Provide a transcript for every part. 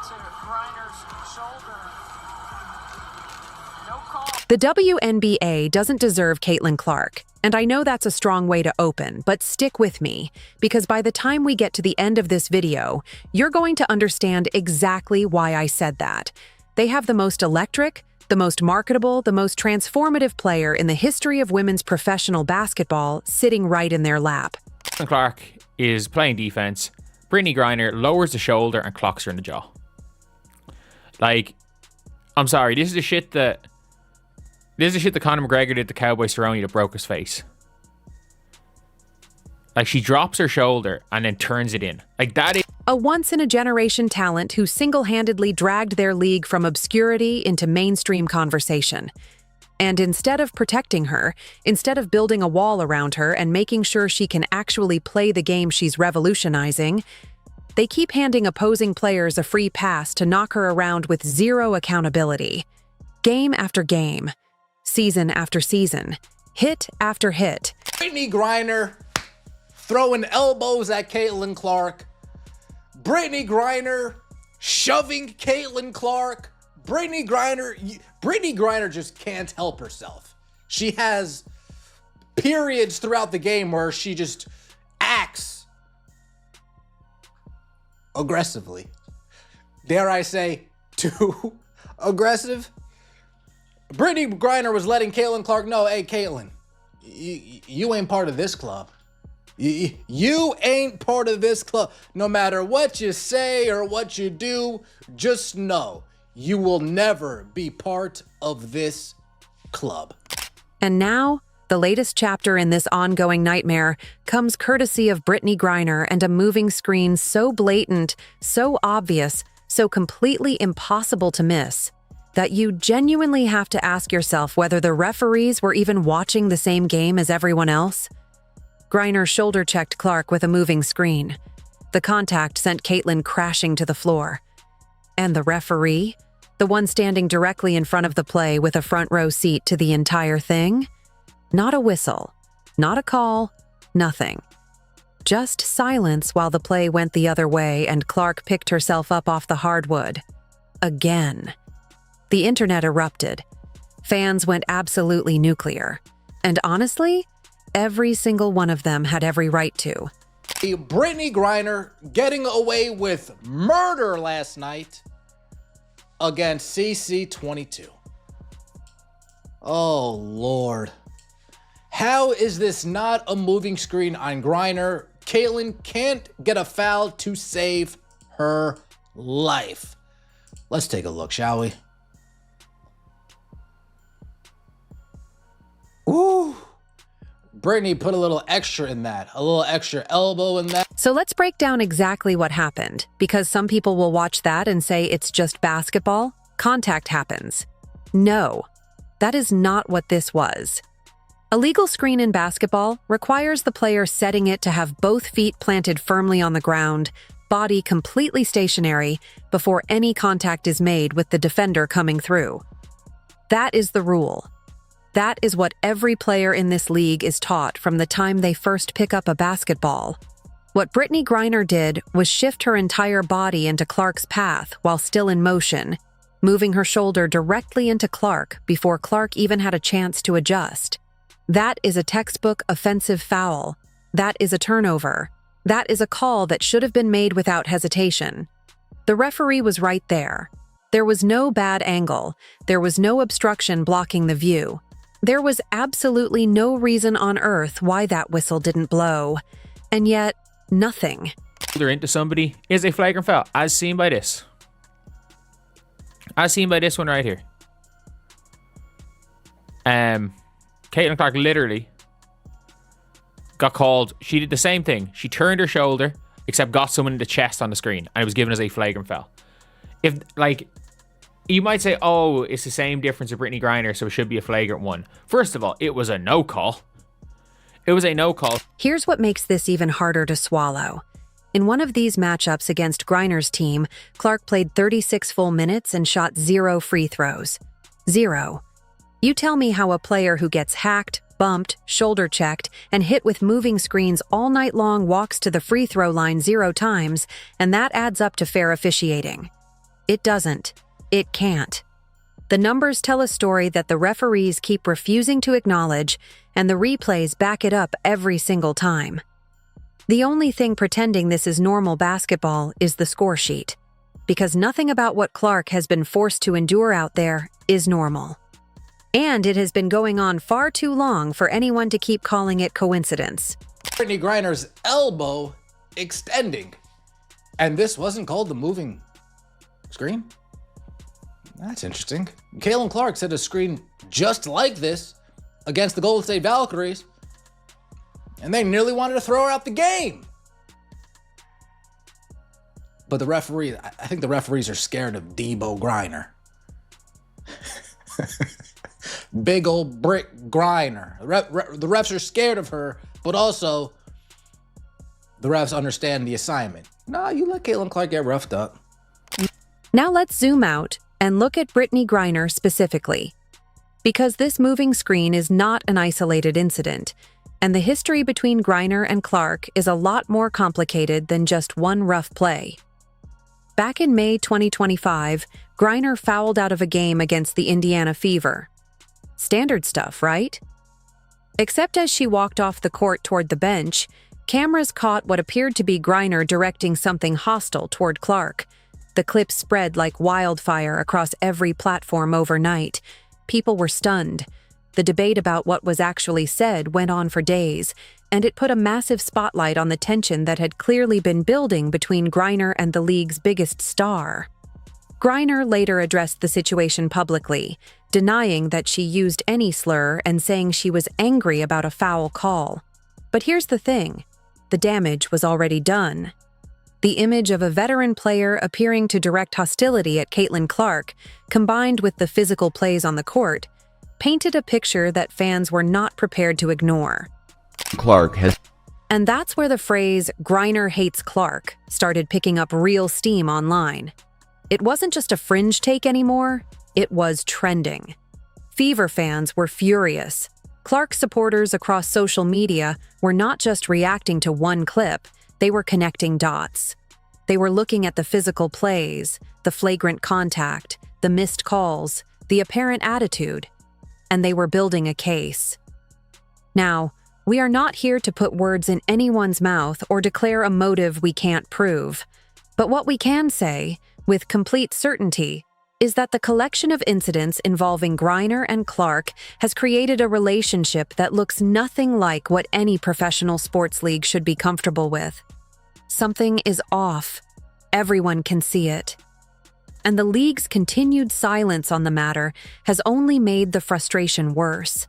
to Griner's shoulder. No call. The WNBA doesn't deserve Caitlin Clark, and I know that's a strong way to open, but stick with me, because by the time we get to the end of this video, you're going to understand exactly why I said that. They have the most electric, the most marketable, the most transformative player in the history of women's professional basketball sitting right in their lap. Clark is playing defense. Brittney Griner lowers the shoulder and clocks her in the jaw. Like, I'm sorry, this is the shit that Conor McGregor did to Cowboy Cerrone that broke his face. Like, she drops her shoulder and then turns it in. Like, that is a once-in-a-generation talent who single-handedly dragged their league from obscurity into mainstream conversation. And instead of protecting her, instead of building a wall around her and making sure she can actually play the game she's revolutionizing, they keep handing opposing players a free pass to knock her around with zero accountability. Game after game, season after season, hit after hit. Brittney Griner throwing elbows at Caitlin Clark. Brittney Griner shoving Caitlin Clark. Brittney Griner just can't help herself. She has periods throughout the game where she just acts aggressively. Dare I say, too aggressive? Brittney Griner was letting Caitlin Clark know, hey, Caitlin, you ain't part of this club. You ain't part of this club. No matter what you say or what you do, just know you will never be part of this club. And now, the latest chapter in this ongoing nightmare comes courtesy of Brittney Griner and a moving screen so blatant, so obvious, so completely impossible to miss, that you genuinely have to ask yourself whether the referees were even watching the same game as everyone else. Griner shoulder-checked Clark with a moving screen. The contact sent Caitlin crashing to the floor. And the referee? The one standing directly in front of the play with a front row seat to the entire thing? Not a whistle, not a call, nothing. Just silence while the play went the other way and Clark picked herself up off the hardwood. Again. The internet erupted. Fans went absolutely nuclear. And honestly, every single one of them had every right to. Brittney Griner getting away with murder last night against CC22. Oh, Lord. How is this not a moving screen on Griner? Caitlin can't get a foul to save her life. Let's take a look, shall we? Ooh. Brittney put a little extra in that, a little extra elbow in that. So let's break down exactly what happened, because some people will watch that and say it's just basketball. Contact happens. No, that is not what this was. A legal screen in basketball requires the player setting it to have both feet planted firmly on the ground, body completely stationary, before any contact is made with the defender coming through. That is the rule. That is what every player in this league is taught from the time they first pick up a basketball. What Brittney Griner did was shift her entire body into Clark's path while still in motion, moving her shoulder directly into Clark before Clark even had a chance to adjust. That is a textbook offensive foul. That is a turnover. That is a call that should have been made without hesitation. The referee was right there. There was no bad angle. There was no obstruction blocking the view. There was absolutely no reason on earth why that whistle didn't blow. And yet, nothing. They're into somebody is a flagrant foul, as seen by this. As seen by this one right here. Caitlin Clark literally got called. She did the same thing. She turned her shoulder, except got someone in the chest on the screen, and it was given as a flagrant foul. If, like, you might say, oh, it's the same difference with Brittney Griner, so it should be a flagrant one. First of all, it was a no call. It was a no call. Here's what makes this even harder to swallow. In one of these matchups against Griner's team, Clark played 36 full minutes and shot 0 free throws. 0. You tell me how a player who gets hacked, bumped, shoulder-checked, and hit with moving screens all night long walks to the free throw line 0 times, and that adds up to fair officiating. It doesn't. It can't. The numbers tell a story that the referees keep refusing to acknowledge, and the replays back it up every single time. The only thing pretending this is normal basketball is the score sheet, because nothing about what Clark has been forced to endure out there is normal. And it has been going on far too long for anyone to keep calling it coincidence. Brittney Griner's elbow extending. And this wasn't called the moving screen? That's interesting. Caitlin Clark set a screen just like this against the Golden State Valkyries, and they nearly wanted to throw her out the game. But the referee, I think the referees are scared of Debo Griner. Big old Britt Griner. The refs are scared of her, but also the refs understand the assignment. Nah, you let Caitlin Clark get roughed up. Now let's zoom out and look at Brittney Griner specifically, because this moving screen is not an isolated incident, and the history between Griner and Clark is a lot more complicated than just one rough play. Back in May 2025, Griner fouled out of a game against the Indiana Fever. Standard stuff, right? Except as she walked off the court toward the bench, cameras caught what appeared to be Griner directing something hostile toward Clark. The clip spread like wildfire across every platform overnight. People were stunned. The debate about what was actually said went on for days, and it put a massive spotlight on the tension that had clearly been building between Griner and the league's biggest star. Griner later addressed the situation publicly, denying that she used any slur and saying she was angry about a foul call. But here's the thing. The damage was already done. The image of a veteran player appearing to direct hostility at Caitlin Clark, combined with the physical plays on the court, painted a picture that fans were not prepared to ignore. And that's where the phrase "Griner hates Clark" started picking up real steam online. It wasn't just a fringe take anymore, it was trending. Fever fans were furious. Clark supporters across social media were not just reacting to one clip, they were connecting dots. They were looking at the physical plays, the flagrant contact, the missed calls, the apparent attitude, and they were building a case. Now, we are not here to put words in anyone's mouth or declare a motive we can't prove. But what we can say, with complete certainty, is that the collection of incidents involving Griner and Clark has created a relationship that looks nothing like what any professional sports league should be comfortable with. Something is off. Everyone can see it. And the league's continued silence on the matter has only made the frustration worse.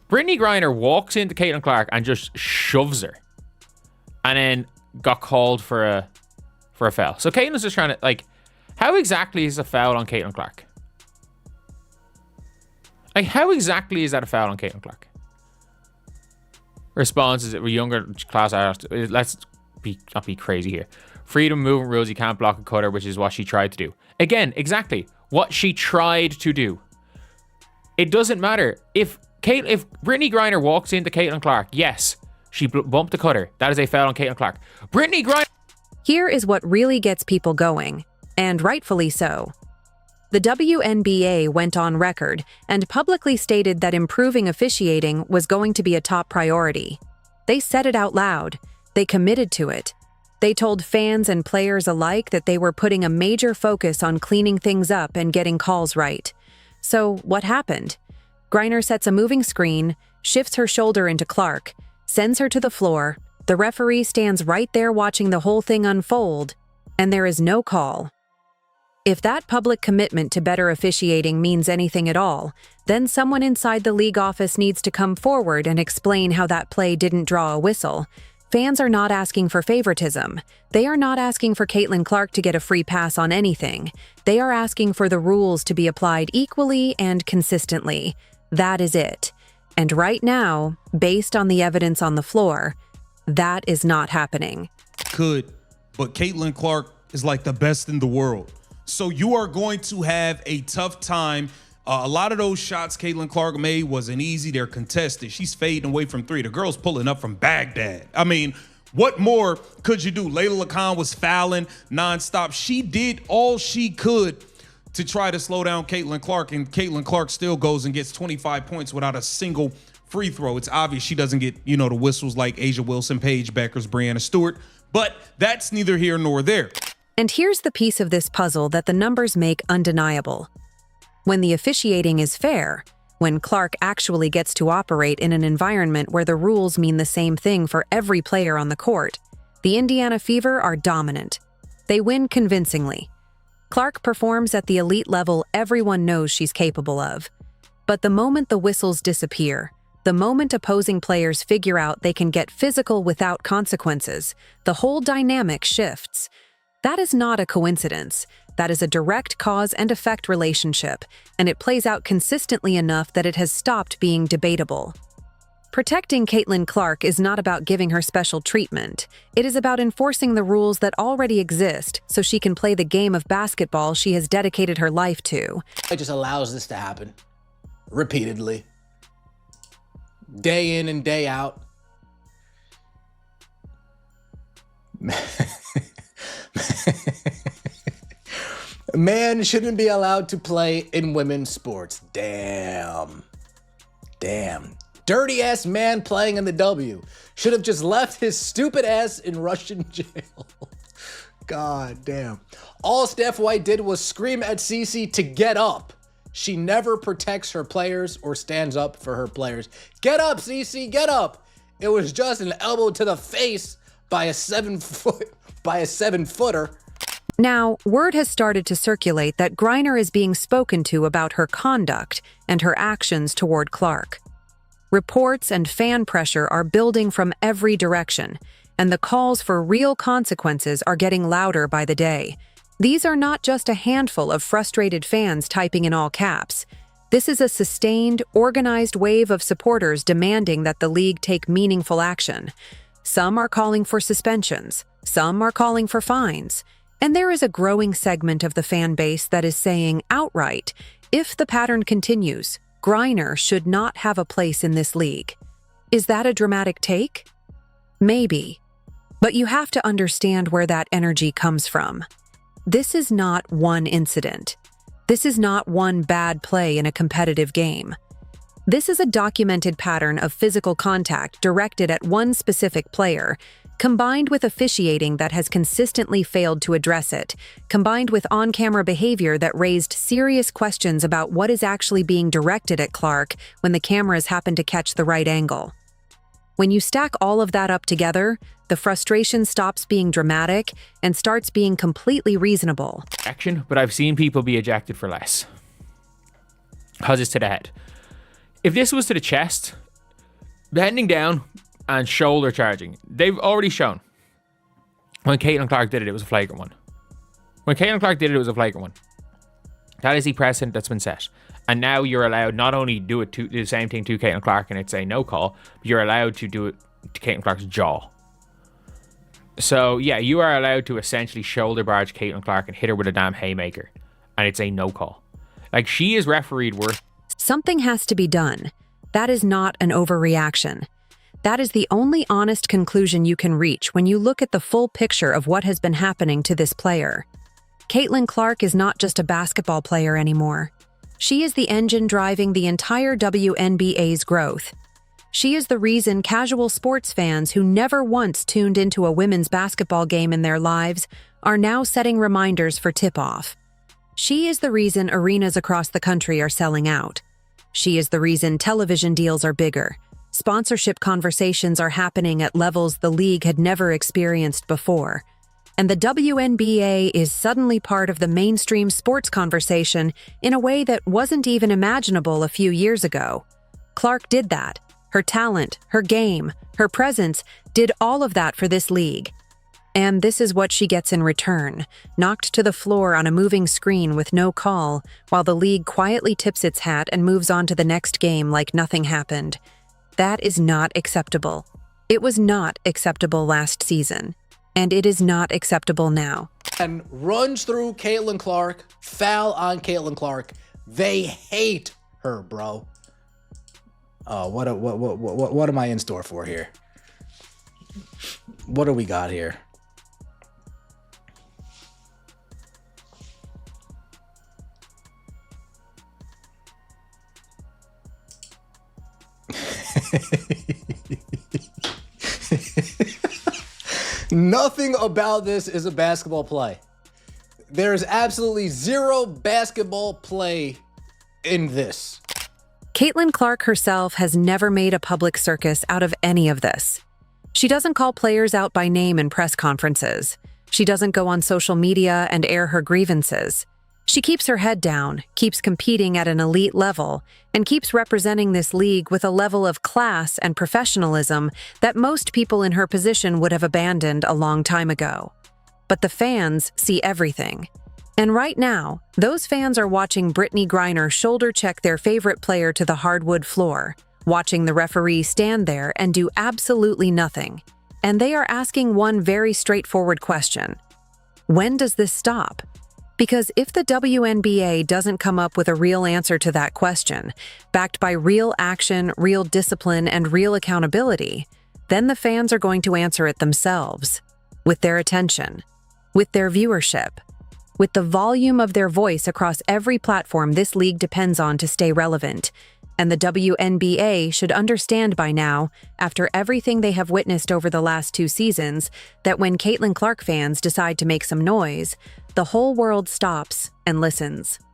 Brittney Griner walks into Caitlin Clark and just shoves her, and then got called for a foul. So Caitlin's just trying to, how exactly is a foul on Caitlin Clark? How exactly is that a foul on Caitlin Clark? Response is, we're younger class. Let's not be crazy here. Freedom movement rules, you can't block a cutter, which is what she tried to do. Again, exactly what she tried to do. It doesn't matter. If Brittney Griner walks into Caitlin Clark, yes, she bumped the cutter. That is a foul on Caitlin Clark. Brittney Griner. Here is what really gets people going, and rightfully so. The WNBA went on record and publicly stated that improving officiating was going to be a top priority. They said it out loud. They committed to it. They told fans and players alike that they were putting a major focus on cleaning things up and getting calls right. So what happened? Griner sets a moving screen, shifts her shoulder into Clark, sends her to the floor. The referee stands right there watching the whole thing unfold, and there is no call. If that public commitment to better officiating means anything at all, then someone inside the league office needs to come forward and explain how that play didn't draw a whistle. Fans are not asking for favoritism. They are not asking for Caitlin Clark to get a free pass on anything. They are asking for the rules to be applied equally and consistently. That is it. And right now, based on the evidence on the floor, that is not happening. But Caitlin Clark is like the best in the world. So you are going to have a tough time. A lot of those shots Caitlin Clark made wasn't easy. They're contested. She's fading away from three. The girl's pulling up from Baghdad. I mean, What more could you do? Layla Khan was fouling nonstop. She did all she could to try to slow down Caitlin Clark, and Caitlin Clark still goes and gets 25 points without a single free throw. It's obvious she doesn't get, the whistles like Asia Wilson, Paige Beckers, Brianna Stewart, but that's neither here nor there. And here's the piece of this puzzle that the numbers make undeniable. When the officiating is fair, when Clark actually gets to operate in an environment where the rules mean the same thing for every player on the court, the Indiana Fever are dominant. They win convincingly. Clark performs at the elite level everyone knows she's capable of. But the moment the whistles disappear, the moment opposing players figure out they can get physical without consequences, the whole dynamic shifts. That is not a coincidence. That is a direct cause and effect relationship, and it plays out consistently enough that it has stopped being debatable. Protecting Caitlin Clark is not about giving her special treatment. It is about enforcing the rules that already exist so she can play the game of basketball she has dedicated her life to. It just allows this to happen repeatedly, day in and day out. Man shouldn't be allowed to play in women's sports. Damn. Dirty ass man playing in the W should have just left his stupid ass in Russian jail. God damn. All Steph White did was scream at Cece to get up. She never protects her players or stands up for her players. Get up, Cece, get up. It was just an elbow to the face by a 7-footer. Now, word has started to circulate that Griner is being spoken to about her conduct and her actions toward Clark. Reports and fan pressure are building from every direction, and the calls for real consequences are getting louder by the day. These are not just a handful of frustrated fans typing in all caps. This is a sustained, organized wave of supporters demanding that the league take meaningful action. Some are calling for suspensions, some are calling for fines, and there is a growing segment of the fan base that is saying outright, if the pattern continues, Griner should not have a place in this league. Is that a dramatic take? Maybe. But you have to understand where that energy comes from. This is not one incident. This is not one bad play in a competitive game. This is a documented pattern of physical contact directed at one specific player, combined with officiating that has consistently failed to address it, combined with on-camera behavior that raised serious questions about what is actually being directed at Clark when the cameras happen to catch the right angle. When you stack all of that up together, the frustration stops being dramatic and starts being completely reasonable. Action, but I've seen people be ejected for less. Because it's to the head. If this was to the chest, bending down and shoulder charging, they've already shown. When Caitlin Clark did it, it was a flagrant one. That is the precedent that's been set. And now you're allowed not only do the same thing to Caitlin Clark and it's a no call, but you're allowed to do it to Caitlin Clark's jaw. So yeah, you are allowed to essentially shoulder barge Caitlin Clark and hit her with a damn haymaker. And it's a no call. Like, she is refereed worse. Something has to be done. That is not an overreaction. That is the only honest conclusion you can reach when you look at the full picture of what has been happening to this player. Caitlin Clark is not just a basketball player anymore. She is the engine driving the entire WNBA's growth. She is the reason casual sports fans who never once tuned into a women's basketball game in their lives are now setting reminders for tip-off. She is the reason arenas across the country are selling out. She is the reason television deals are bigger. Sponsorship conversations are happening at levels the league had never experienced before. And the WNBA is suddenly part of the mainstream sports conversation in a way that wasn't even imaginable a few years ago. Clark did that. Her talent, her game, her presence did all of that for this league. And this is what she gets in return, knocked to the floor on a moving screen with no call, while the league quietly tips its hat and moves on to the next game like nothing happened. That is not acceptable. It was not acceptable last season, and it is not acceptable now. And runs through Caitlin Clark, foul on Caitlin Clark. They hate her, bro. Oh, what am I in store for here? What do we got here? Nothing about this is a basketball play. There is absolutely zero basketball play in this. Caitlin Clark herself has never made a public circus out of any of this. She doesn't call players out by name in press conferences. She doesn't go on social media and air her grievances. She keeps her head down, keeps competing at an elite level, and keeps representing this league with a level of class and professionalism that most people in her position would have abandoned a long time ago. But the fans see everything. And right now, those fans are watching Brittney Griner shoulder check their favorite player to the hardwood floor, watching the referee stand there and do absolutely nothing. And they are asking one very straightforward question. When does this stop? Because if the WNBA doesn't come up with a real answer to that question, backed by real action, real discipline, and real accountability, then the fans are going to answer it themselves, with their attention, with their viewership, with the volume of their voice across every platform this league depends on to stay relevant. And the WNBA should understand by now, after everything they have witnessed over the last 2 seasons, that when Caitlin Clark fans decide to make some noise, the whole world stops and listens.